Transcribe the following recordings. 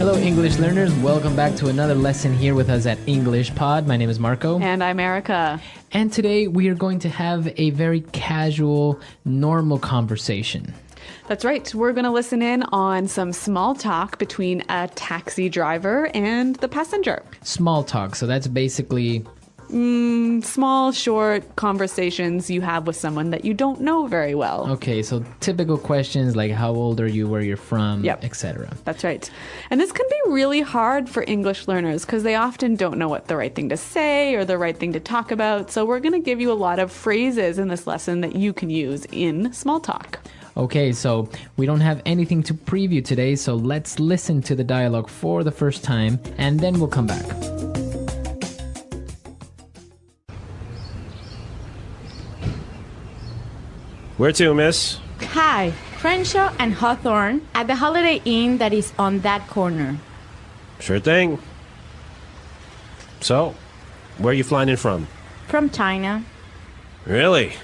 Hello, English learners. Welcome back to another lesson here with us at English Pod. My name is Marco. And I'm Erica. And today we are going to have a very casual, normal conversation. That's right. We're going to listen in on some small talk between a taxi driver and the passenger. Small talk. So that's basically... small, short conversations you have with someone that you don't know very well. Okay, so typical questions like how old are you, where you're from, etc. That's right. And this can be really hard for English learners because they often don't know what the right thing to say or the right thing to talk about. So we're going to give you a lot of phrases in this lesson that you can use in small talk. Okay, so we don't have anything to preview today, so let's listen to the dialogue for the first time and then we'll come back. Where to, miss? Hi, Crenshaw and Hawthorne at the Holiday Inn that is on that corner. Sure thing. So, where are you flying in from? From China. Really?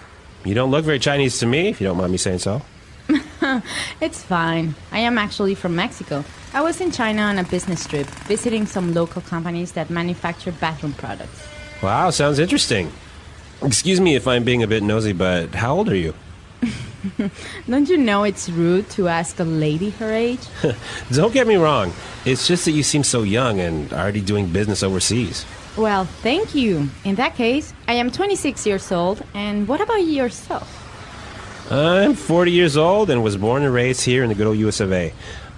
You don't look very Chinese to me, if you don't mind me saying so. It's fine. I am actually from Mexico. I was in China on a business trip, visiting some local companies that manufacture bathroom products. Wow, sounds interesting. Excuse me if I'm being a bit nosy, but how old are you? Don't you know it's rude to ask a lady her age? Don't get me wrong. It's just that you seem so young and already doing business overseas. Well, thank you. In that case, I am 26 years old, and what about yourself? I'm 40 years old and was born and raised here in the good old US of A.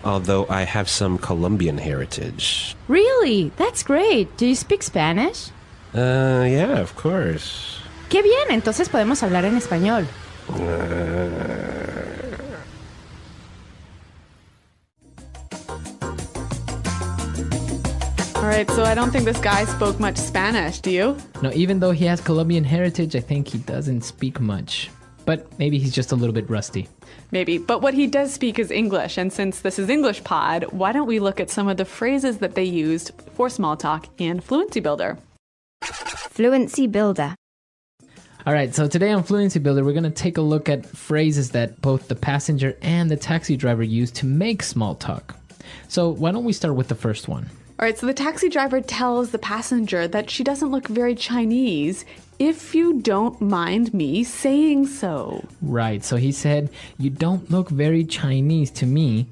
Although I have some Colombian heritage. Really? That's great. Do you speak Spanish? Yeah, of course. Qué bien, entonces podemos hablar en español. All right, so I don't think this guy spoke much Spanish, do you? No, even though he has Colombian heritage, I think he doesn't speak much. But maybe he's just a little bit rusty. Maybe, but what he does speak is English, and since this is English Pod, why don't we look at some of the phrases that they used for small talk in Fluency Builder? Fluency Builder. All right, so today on Fluency Builder, we're going to take a look at phrases that both the passenger and the taxi driver use to make small talk. So why don't we start with the first one? All right, so the taxi driver tells the passenger that she doesn't look very Chinese, if you don't mind me saying so. Right, so he said, you don't look very Chinese to me,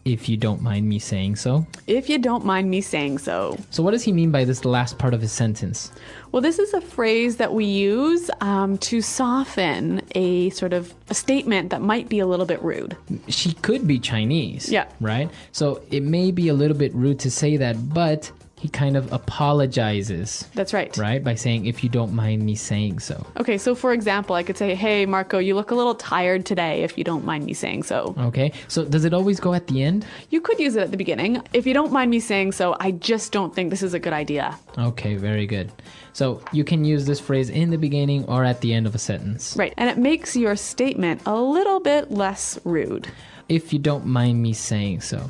if you don't mind me saying so. If you don't mind me saying so. So what does he mean by this last part of his sentence? Well, this is a phrase that we use to soften a sort of a statement that might be a little bit rude. She could be Chinese. Yeah. Right? So it may be a little bit rude to say that, but he kind of apologizes. That's right. Right? By saying, if you don't mind me saying so. Okay, so for example, I could say, hey, Marco, you look a little tired today, if you don't mind me saying so. Okay, so does it always go at the end? You could use it at the beginning. If you don't mind me saying so, I just don't think this is a good idea. Okay, very good. So you can use this phrase in the beginning or at the end of a sentence. Right, and it makes your statement a little bit less rude. If you don't mind me saying so.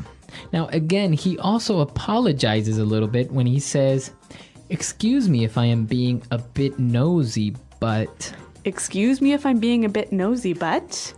Now, again, he also apologizes a little bit when he says, excuse me if I am being a bit nosy, but... Excuse me if I'm being a bit nosy, but...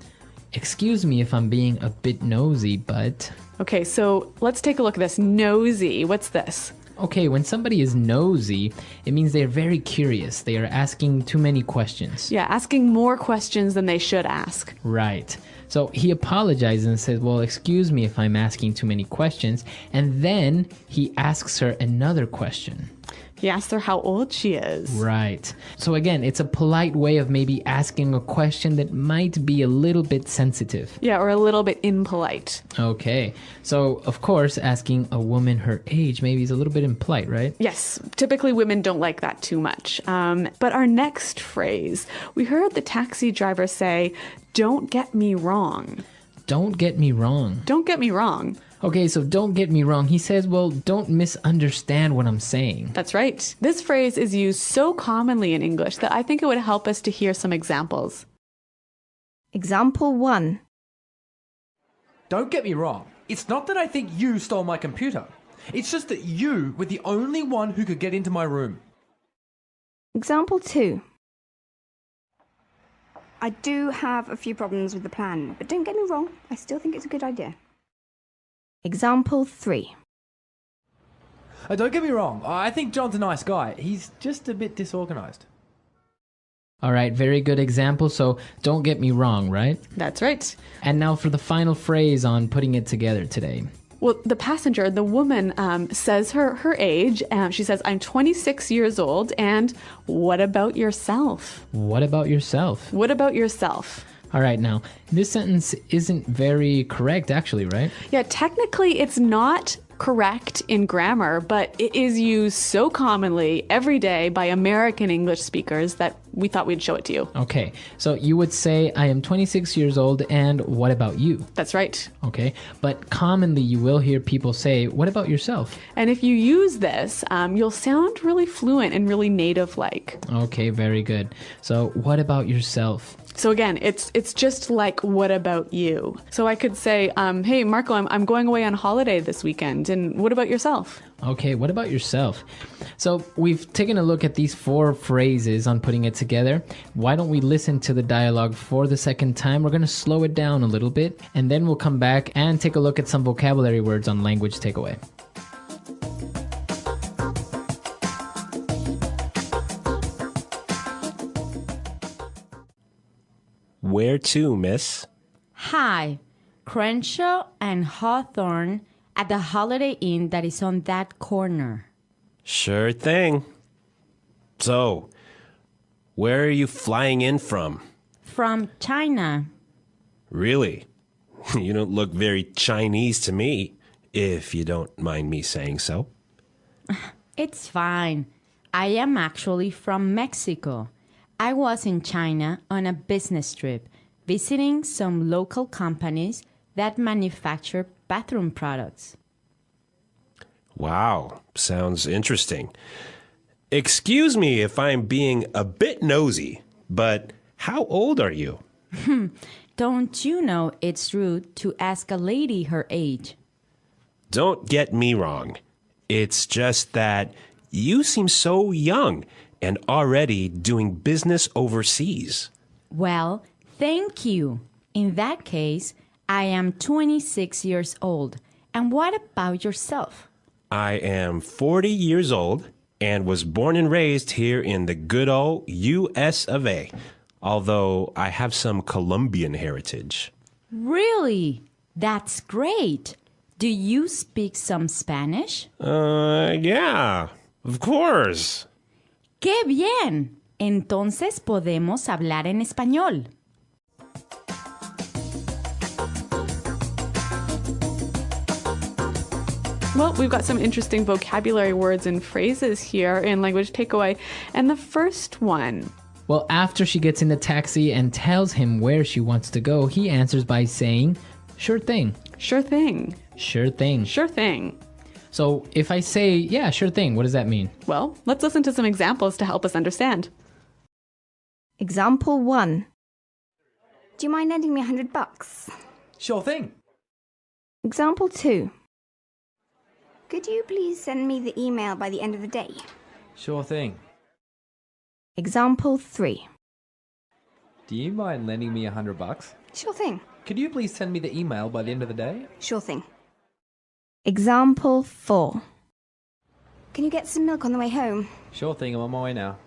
Excuse me if I'm being a bit nosy, but... Okay, so let's take a look at this. Nosy, what's this? Okay, when somebody is nosy, it means they're very curious. They are asking too many questions. Yeah, asking more questions than they should ask. Right. So he apologizes and says, well, excuse me if I'm asking too many questions. And then he asks her another question. He asks her how old she is. Right. So again, it's a polite way of maybe asking a question that might be a little bit sensitive. Yeah, or a little bit impolite. Okay. So, of course, asking a woman her age maybe is a little bit impolite, right? Yes. Typically, women don't like that too much. But our next phrase, we heard the taxi driver say, don't get me wrong. Don't get me wrong. Don't get me wrong. Okay, so don't get me wrong. He says, well, don't misunderstand what I'm saying. That's right. This phrase is used so commonly in English that I think it would help us to hear some examples. Example 1. Don't get me wrong. It's not that I think you stole my computer. It's just that you were the only one who could get into my room. Example 2. I do have a few problems with the plan, but don't get me wrong, I still think it's a good idea. Example 3. Don't get me wrong. I think John's a nice guy. He's just a bit disorganized. All right, very good example. So don't get me wrong, right? That's right. And now for the final phrase on putting it together today. Well, the passenger, the woman, says her age. She says, I'm 26 years old. And what about yourself? What about yourself? What about yourself? All right, now, this sentence isn't very correct, actually, right? Yeah, technically it's not correct in grammar, but it is used so commonly every day by American English speakers that we thought we'd show it to you. Okay, so you would say, I am 26 years old, and what about you? That's right. Okay, but commonly you will hear people say, what about yourself? And if you use this, you'll sound really fluent and really native-like. Okay, very good. So what about yourself? So again, it's just like, what about you? So I could say, hey, Marco, I'm going away on holiday this weekend. And what about yourself? Okay, what about yourself? So we've taken a look at these 4 phrases on putting it together. Why don't we listen to the dialogue for the second time? We're going to slow it down a little bit, and then we'll come back and take a look at some vocabulary words on language takeaway. Where to, miss? Hi, Crenshaw and Hawthorne at the Holiday Inn that is on that corner. Sure thing. So, where are you flying in from? From China. Really? You don't look very Chinese to me, if you don't mind me saying so. It's fine. I am actually from Mexico. I was in China on a business trip, visiting some local companies that manufacture bathroom products. Wow, sounds interesting. Excuse me if I'm being a bit nosy, but how old are you? Don't you know it's rude to ask a lady her age? Don't get me wrong. It's just that you seem so young and already doing business overseas. Well, thank you. In that case, I am 26 years old. And what about yourself? I am 40 years old and was born and raised here in the good old US of A, although I have some Colombian heritage. Really? That's great. Do you speak some Spanish? Yeah, of course. ¡Qué bien! Entonces podemos hablar en español. Well, we've got some interesting vocabulary words and phrases here in Language Takeaway. And the first one. Well, after she gets in the taxi and tells him where she wants to go, he answers by saying, sure thing. Sure thing. Sure thing. Sure thing. So if I say, yeah, sure thing, what does that mean? Well, let's listen to some examples to help us understand. Example 1. Do you mind lending me $100? Sure thing. Example 2. Could you please send me the email by the end of the day? Sure thing. Example 3. Do you mind lending me $100? Sure thing. Could you please send me the email by the end of the day? Sure thing. Example 4. Can you get some milk on the way home? Sure thing, I'm on my way now.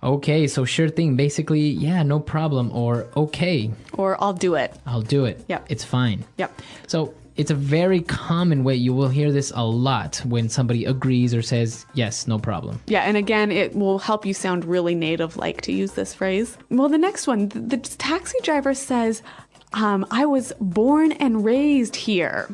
Okay, so sure thing, basically, yeah, no problem, or okay, Or I'll do it. I'll do it. Yep. It's fine. Yep. So it's a very common way. You will hear this a lot when somebody agrees or says, yes, no problem. Yeah, and again, it will help you sound really native-like to use this phrase. Well, the next one, the taxi driver says, I was born and raised here.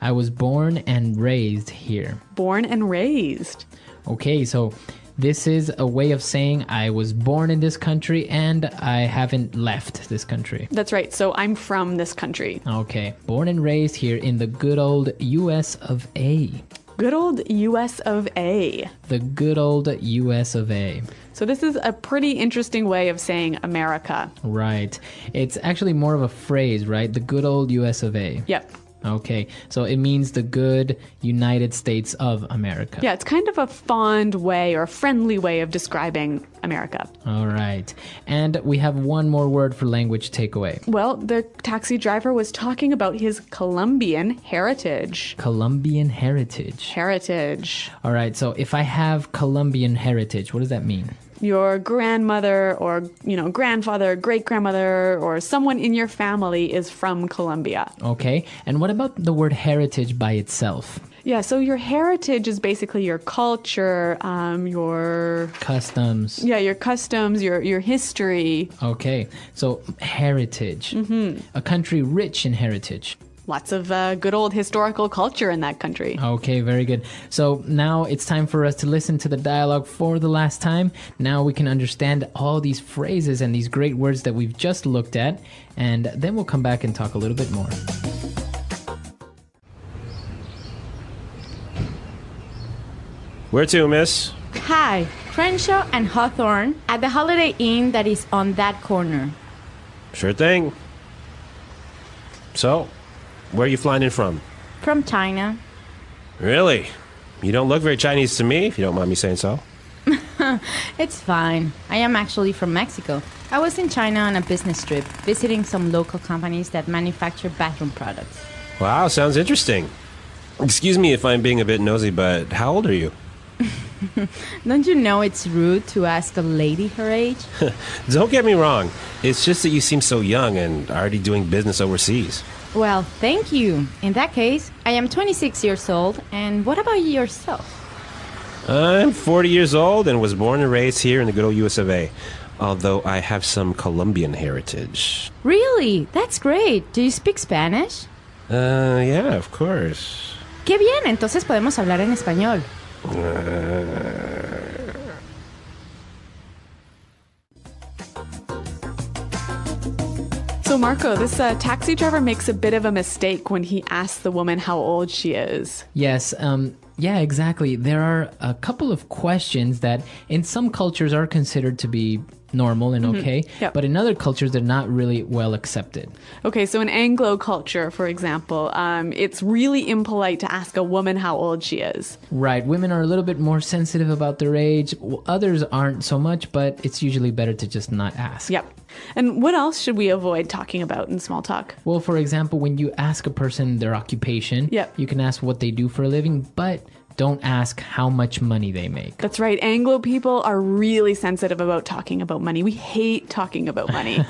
I was born and raised here. Born and raised. Okay, so this is a way of saying I was born in this country and I haven't left this country. That's right. So I'm from this country. Okay, born and raised here in the good old US of A. Good old US of A. The good old US of A. So this is a pretty interesting way of saying America. Right. It's actually more of a phrase, right? The good old US of A. Yep. Okay, so it means the good United States of America. Yeah, it's kind of a fond way or a friendly way of describing America. All right. And we have one more word for language takeaway. Well, the taxi driver was talking about his Colombian heritage. Colombian heritage. Heritage. All right, so if I have Colombian heritage, what does that mean? Your grandmother or, grandfather, great-grandmother, or someone in your family is from Colombia. Okay, and what about the word heritage by itself? Yeah, so your heritage is basically your culture, your Customs. your customs, your history. Okay, so heritage. A country rich in heritage. Lots of good old historical culture in that country. Okay, very good. So now it's time for us to listen to the dialogue for the last time. Now we can understand all these phrases and these great words that we've just looked at, and then we'll come back and talk a little bit more. Where to, miss? Hi, Crenshaw and Hawthorne at the Holiday Inn that is on that corner. Sure thing. So, where are you flying in from? From China. Really? You don't look very Chinese to me, if you don't mind me saying so. It's fine. I am actually from Mexico. I was in China on a business trip, visiting some local companies that manufacture bathroom products. Wow, sounds interesting. Excuse me if I'm being a bit nosy, but how old are you? Don't you know it's rude to ask a lady her age? Don't get me wrong. It's just that you seem so young and already doing business overseas. Well, thank you. In that case, I am 26 years old. And what about yourself? I'm 40 years old and was born and raised here in the good old US of A. Although I have some Colombian heritage. Really? That's great. Do you speak Spanish? Yeah, of course. Qué bien, entonces podemos hablar en español. So, Marco, this taxi driver makes a bit of a mistake when he asks the woman how old she is. Yes, yeah, exactly. There are a couple of questions that in some cultures are considered to be normal and okay, Yep. but in other cultures they're not really well accepted. Okay, so in Anglo culture, for example, it's really impolite to ask a woman how old she is. Right, women are a little bit more sensitive about their age. Others aren't so much, but it's usually better to just not ask. Yep. And what else should we avoid talking about in small talk? Well, for example, when you ask a person their occupation, Yep. you can ask what they do for a living, but don't ask how much money they make. That's right. Anglo people are really sensitive about talking about money. We hate talking about money.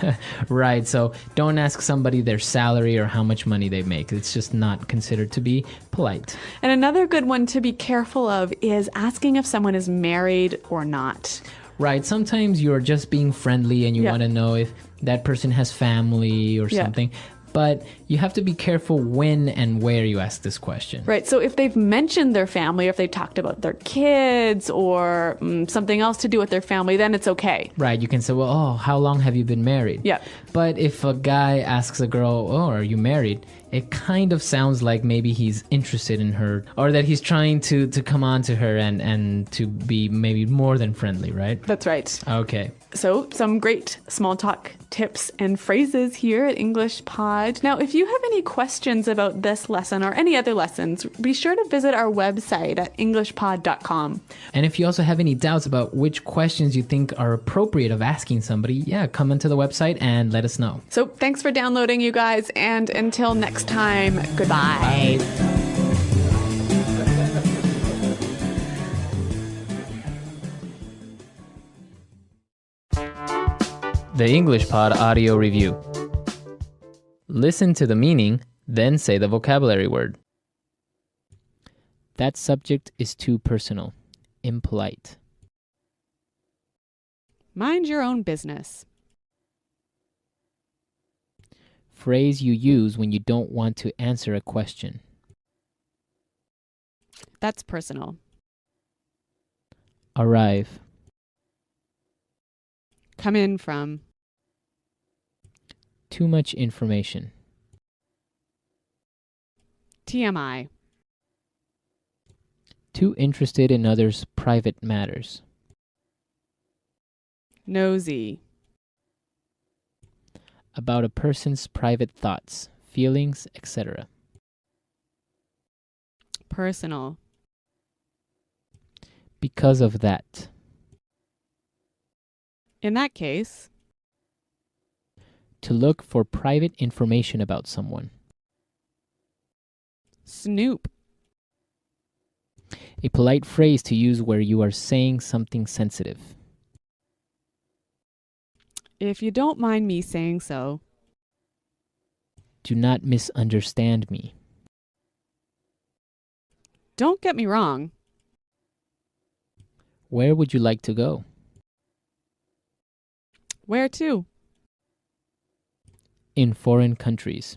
Right, so don't ask somebody their salary or how much money they make. It's just not considered to be polite. And another good one to be careful of is asking if someone is married or not. Right, sometimes you're just being friendly and you Yeah. want to know if that person has family or Yeah. something. But you have to be careful when and where you ask this question. Right. So if they've mentioned their family, or if they talked about their kids or something else to do with their family, then it's okay. Right, you can say, well, oh, how long have you been married? Yeah. But if a guy asks a girl, oh, are you married? It kind of sounds like maybe he's interested in her or that he's trying to come on to her and to be maybe more than friendly, right? That's right. Okay. So some great small talk tips and phrases here at English Pod. Now, if you have any questions about this lesson or any other lessons, be sure to visit our website at englishpod.com. And if you also have any doubts about which questions you think are appropriate of asking somebody, yeah, come into the website and let us know. So thanks for downloading, you guys, and until next time, goodbye. Bye. The English Pod Audio Review. Listen to the meaning, then say the vocabulary word. That subject is too personal. Impolite. Mind your own business. Phrase you use when you don't want to answer a question. That's personal. Arrive. Come in from. Too much information. TMI. Too interested in others' private matters. Nosy. About a person's private thoughts, feelings, etc. Personal. Because of that. In that case. To look for private information about someone. Snoop. A polite phrase to use where you are saying something sensitive. If you don't mind me saying so. Do not misunderstand me. Don't get me wrong. Where would you like to go? Where to? In foreign countries.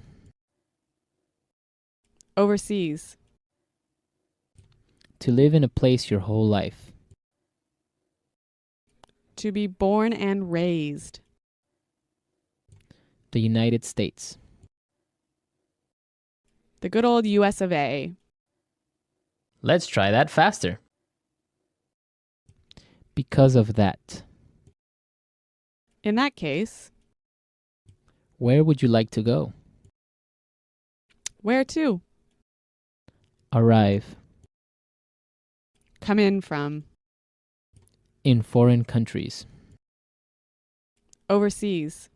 Overseas. To live in a place your whole life. To be born and raised. The United States. The good old US of A. Let's try that faster. Because of that. In that case. Where would you like to go? Where to? Arrive. Come in from. In foreign countries. Overseas.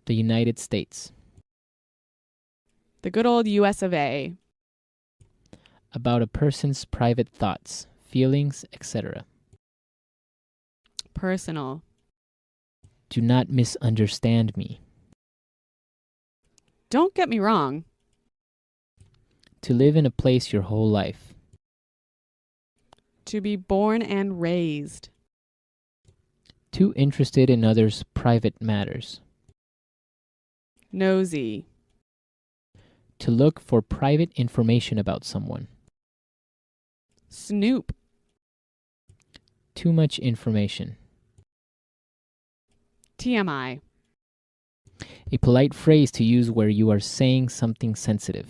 The United States. The good old US of A. About a person's private thoughts, feelings, etc. Personal. Do not misunderstand me. Don't get me wrong. To live in a place your whole life. To be born and raised. Too interested in others' private matters. Nosy. To look for private information about someone. Snoop. Too much information. TMI. A polite phrase to use where you are saying something sensitive.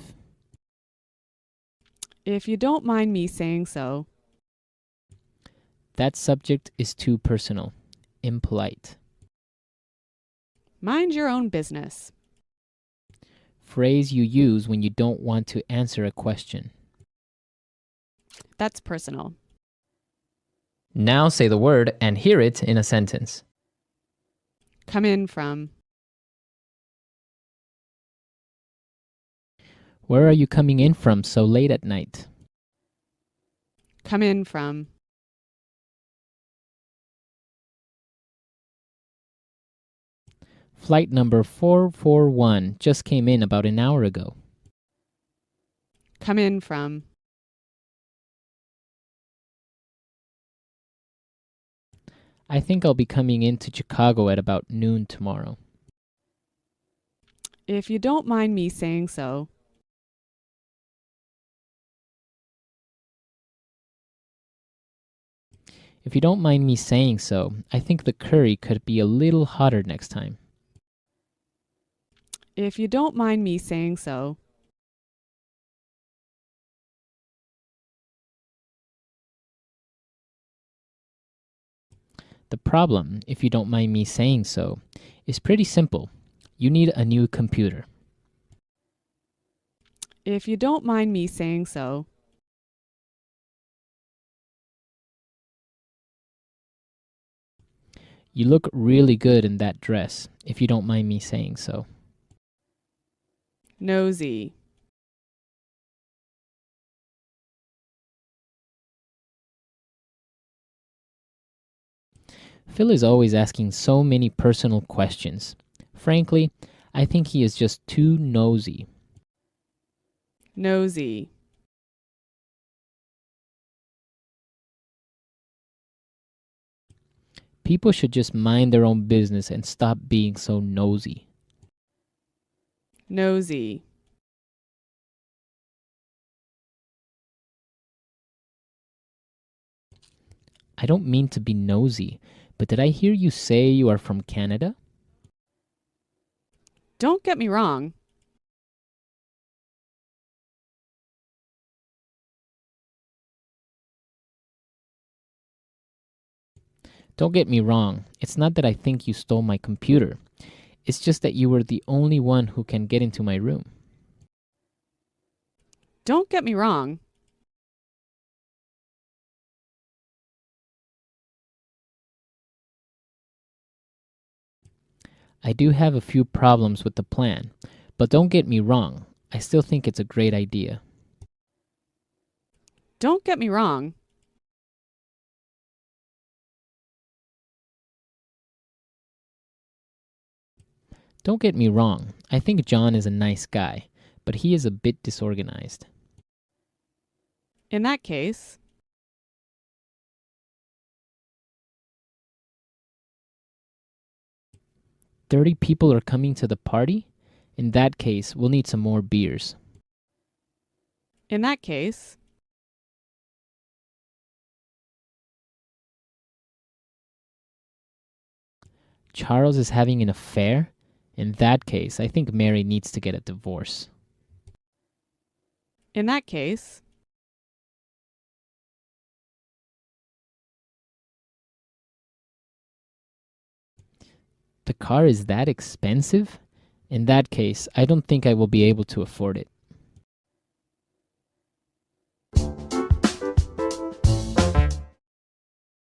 If you don't mind me saying so. That subject is too personal. Impolite. Mind your own business. Phrase you use when you don't want to answer a question. That's personal. Now say the word and hear it in a sentence. Come in from. Where are you coming in from so late at night? Come in from. Flight number 441 just came in about an hour ago. Come in from. I think I'll be coming into Chicago at about noon tomorrow. If you don't mind me saying so. If you don't mind me saying so, I think the curry could be a little hotter next time. If you don't mind me saying so. The problem, if you don't mind me saying so, is pretty simple. You need a new computer. If you don't mind me saying so. You look really good in that dress, if you don't mind me saying so. Nosy. Phil is always asking so many personal questions. Frankly, I think he is just too nosy. Nosy. People should just mind their own business and stop being so nosy. Nosy. I don't mean to be nosy, but did I hear you say you are from Canada? Don't get me wrong. Don't get me wrong, it's not that I think you stole my computer. It's just that you were the only one who can get into my room. Don't get me wrong. I do have a few problems with the plan, but don't get me wrong, I still think it's a great idea. Don't get me wrong. Don't get me wrong, I think John is a nice guy, but he is a bit disorganized. In that case, 30 people are coming to the party? In that case, we'll need some more beers. in that case, Charles is having an affair? In that case, I think Mary needs to get a divorce. in that case, The car is that expensive? In that case, I don't think I will be able to afford it.